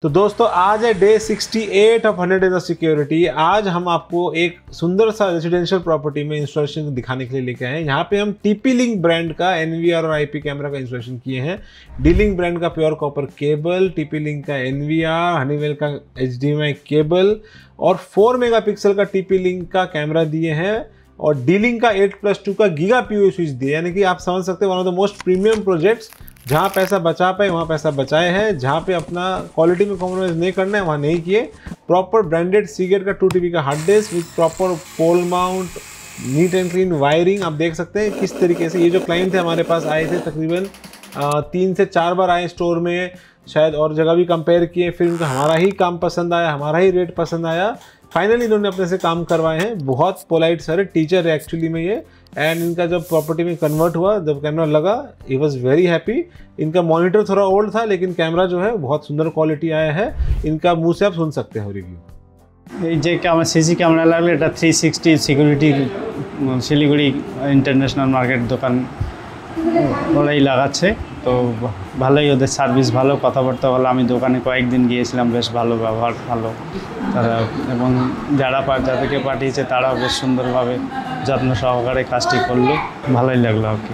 तो दोस्तों आज है day 68 of 100 days of security. आज हम आपको एक सुंदर सा रेजिडेंशियल प्रॉपर्टी में इंस्टॉलेशन दिखाने के लिए लेके आए हैं। यहाँ पे हम TP-Link ब्रांड का NVR और IP कैमरा का इंस्टॉलेशन किए हैं। D-Link ब्रांड का प्योर कॉपर केबल, TP-Link का NVR, हनीवेल का HDMI केबल और 4 मेगापिक्सल का TP-Link का कैमरा दिए हैं और D-Link का 8+2 का गीगा PoE स्विच दिए, यानी कि आप समझ सकते हैं one of the most premium projects. जहाँ पैसा बचा पाए वहाँ पैसा बचाए हैं, जहाँ पे अपना क्वालिटी में कॉम्प्रोमाइज़ नहीं करना है वहाँ नहीं किए। प्रॉपर ब्रांडेड सीगेट का 2 TB का hard disk with proper pole mount, neat and clean wiring. आप देख सकते हैं किस तरीके से ये जो क्लाइंट थे हमारे पास आए थे, तकरीबन 3 से 4 बार आए स्टोर में, शायद और जगह भी कंपेयर किए, फिर उनको हमारा ही काम पसंद आया, हमारा ही रेट पसंद आया। फाइनली इन्होंने अपने से काम करवाए हैं। बहुत पोलाइट सर, टीचर है एक्चुअली में ये। एंड इनका जब प्रॉपर्टी में कन्वर्ट हुआ, जब कैमरा लगा, ही वॉज वेरी हैप्पी। इनका मॉनिटर थोड़ा ओल्ड था लेकिन कैमरा जो है बहुत सुंदर क्वालिटी आया है। इनका मुंह से आप सुन सकते हो रिव्यू। सीसी कैमरा লাগলে এটা 360 সিকিউরিটি শিলিগুড়ি ইন্টারন্যাশনাল মার্কেট দোকান ওরাই লাগাচ্ছে। তো ভালোই, ওদের সার্ভিস ভালো, কথাবার্তা ভালো। আমি দোকানে কয়েকদিন গিয়েছিলাম, বেশ ভালো ব্যবহার, ভালো তারা, এবং যাদেরকে পাঠিয়েছে তারাও বেশ সুন্দরভাবে যত্ন সহকারে কাজটি করলো। ভালোই লাগলো আর কি।